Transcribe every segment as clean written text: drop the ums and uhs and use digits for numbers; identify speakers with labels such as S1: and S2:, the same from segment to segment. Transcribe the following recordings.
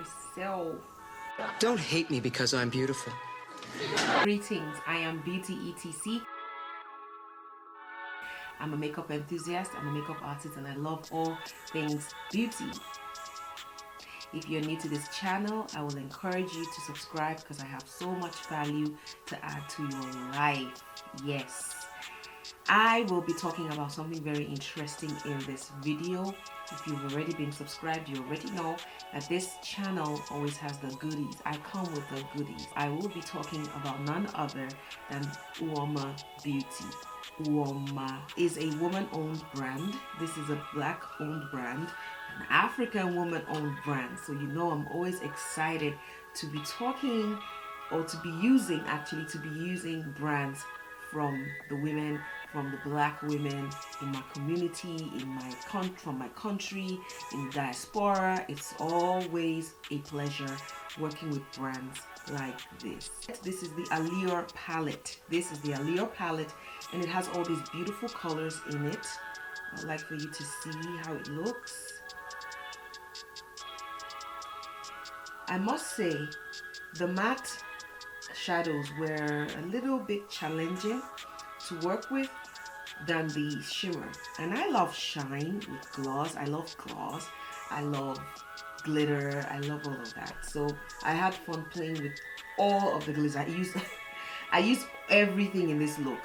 S1: myself.
S2: Don't hate me because I'm beautiful.
S1: Greetings, I am BeautyETC. I'm a makeup enthusiast, I'm a makeup artist, and I love all things beauty. If you're new to this channel, I will encourage you to subscribe because I have so much value to add to your life. Yes, I will be talking about something very interesting in this video. If you've already been subscribed, you already know that this channel always has the goodies. I come with the goodies. I will be talking about none other than UOMA Beauty. UOMA is a woman-owned brand. This is a black-owned brand, an African woman-owned brand. So you know I'm always excited to be talking or to be using brands from the women, from the black women in my community, from my country, in diaspora. It's always a pleasure working with brands like this. This is the Allure palette. This is the Allure palette, and it has all these beautiful colors in it. I'd like for you to see how it looks. I must say, the matte shadows were a little bit challenging to work with than the shimmer, and I love shine with gloss. I love gloss, I love glitter, I love all of that. So I had fun playing with all of the glitters. I use everything in this look.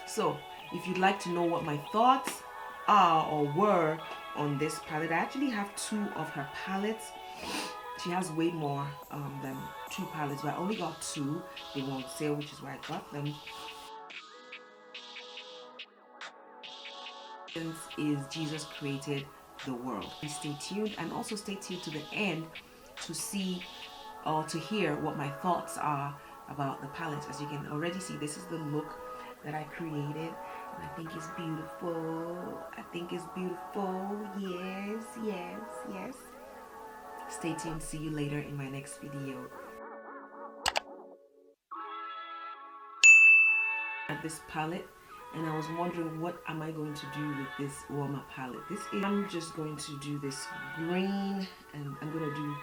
S1: So if you'd like to know what my thoughts are or were on this palette, I actually have two of her palettes. She has way more than two palettes, but I only got two. They were on sale, which is why I got them. Is Jesus created the world. Please stay tuned, and also stay tuned to the end to see or to hear what my thoughts are about the palette. As you can already see, this is the look that I created, and I think it's beautiful. I think it's beautiful. Yes, yes, yes. Stay tuned. See you later in my next video. At this palette, and I was wondering what am I going to do with this UOMA palette. I'm just going to do this green, and I'm going to do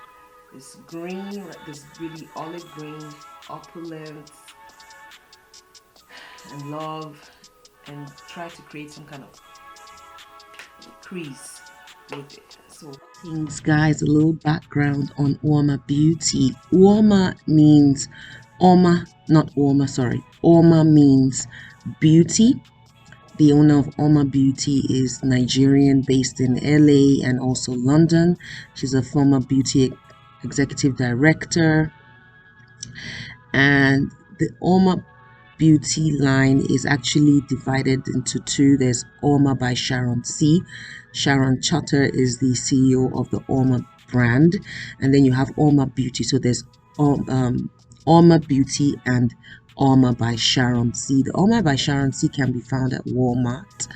S1: this green, like this really olive green, opulent, and love, and try to create some kind of crease with it. So things, guys, a little background on UOMA Beauty. UOMA means UOMA means beauty. The owner of UOMA Beauty is Nigerian, based in LA and also London. She's a former beauty executive director, and the UOMA Beauty line is actually divided into two. There's UOMA by Sharon C. Sharon Chatter is the CEO of the UOMA brand, and then you have UOMA Beauty. So there's UOMA Beauty and UOMA by Sharon C. The UOMA by Sharon C can be found at Walmart,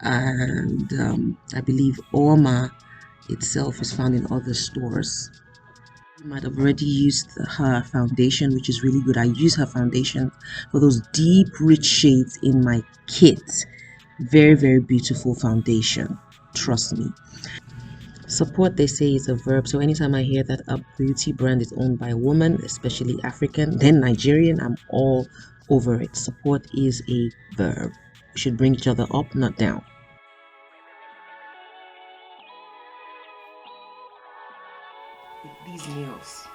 S1: and I believe UOMA itself is found in other stores. You might have already used her foundation, which is really good. I use her foundation for those deep, rich shades in my kit. Very, very beautiful foundation. Trust me. Support, they say, is a verb. So anytime I hear that a beauty brand is owned by a woman, especially African, then Nigerian, I'm all over it. Support is a verb. We should bring each other up, not down. These nails,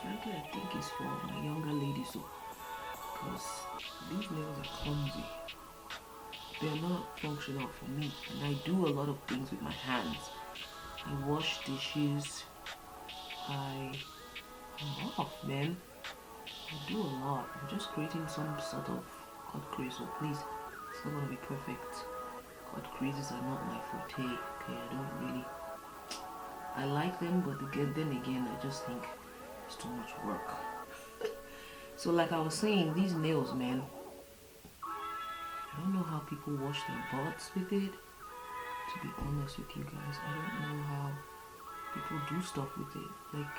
S1: frankly, I think it's for my younger ladies, because these nails are clumsy. They're not functional for me, and I do a lot of things with my hands. I wash dishes, I'm off, man. I do a lot. I'm just creating some sort of cut crease, so please, it's not gonna be perfect. Cut creases are not my forte. Okay, I like them, but then again, I just think it's too much work. So like I was saying, these nails, man, I don't know how people wash their butts with it. To be honest with you guys, I don't know how people do stuff with it. Like,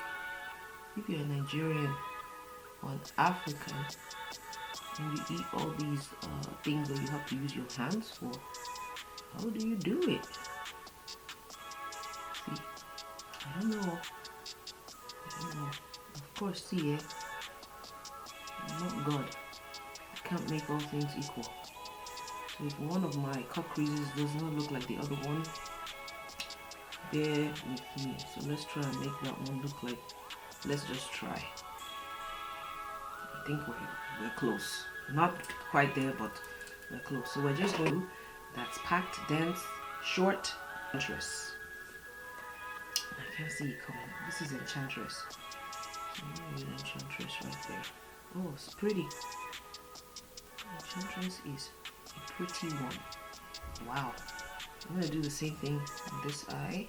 S1: if you're a Nigerian or an African and you eat all these things that you have to use your hands for, how do you do it? See, I don't know. Of course, see it. I'm not God. I can't make all things equal. So if one of my cut creases does not look like the other one, bear with me. So let's try and make that one look like, let's just try. I think we're close. Not quite there, but we're close. So we're just going to, that's packed, dense, short, enchantress. I can't see it coming. This is enchantress. So I'm going to enchantress right there. Oh, it's pretty. Enchantress is a pretty one. Wow. I'm going to do the same thing on this eye.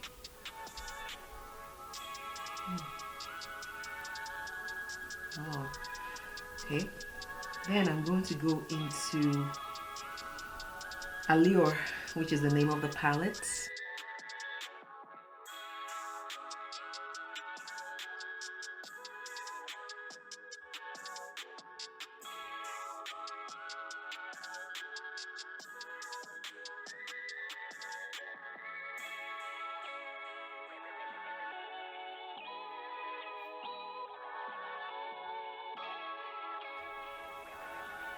S1: Oh, okay. Then I'm going to go into Allure, which is the name of the palette.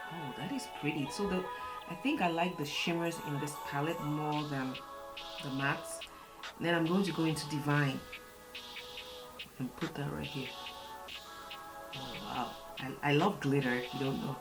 S1: Oh, that is pretty. So I think I like the shimmers in this palette more than the mattes. Then I'm going to go into Divine and put that right here. Oh wow, I love glitter if you don't know.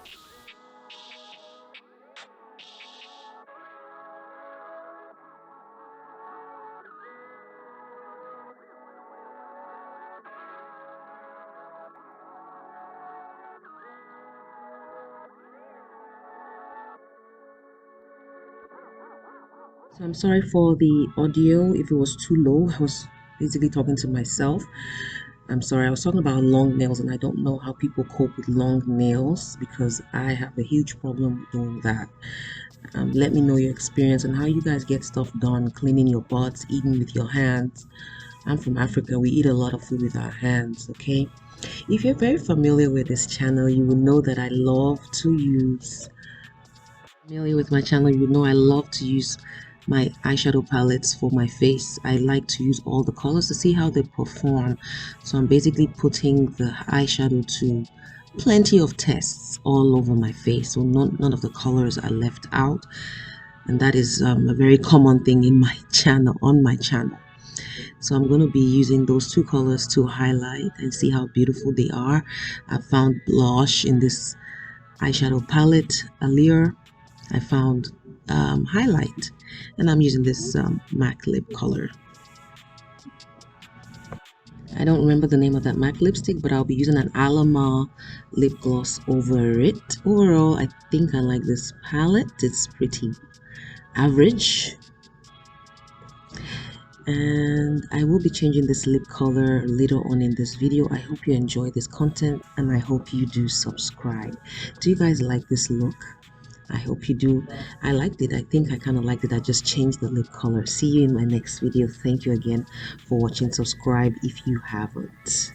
S1: So I'm sorry for the audio if it was too low. I was basically talking to myself. I'm sorry, I was talking about long nails, and I don't know how people cope with long nails because I have a huge problem doing that. Let me know your experience and how you guys get stuff done, cleaning your butts, eating with your hands. I'm from Africa. We eat a lot of food with our hands, okay? If you're very familiar with this channel, you will know that I love to use, familiar with my channel, you know I love to use my eyeshadow palettes for my face. I like to use all the colors to see how they perform. So I'm basically putting the eyeshadow to plenty of tests all over my face, so none of the colors are left out, and that is a very common thing in my channel, on my channel. So I'm going to be using those two colors to highlight and see how beautiful they are. I found blush in this eyeshadow palette, Allure. I found highlight, and I'm using this MAC lip color. I don't remember the name of that MAC lipstick, but I'll be using an Alama lip gloss over it. Overall, I think I like this palette. It's pretty average. And I will be changing this lip color later on in this video. I hope you enjoy this content, and I hope you do subscribe. Do you guys like this look? I hope you do. I liked it. I think I kind of liked it. I just changed the lip color. See you in my next video. Thank you again for watching. Subscribe if you haven't.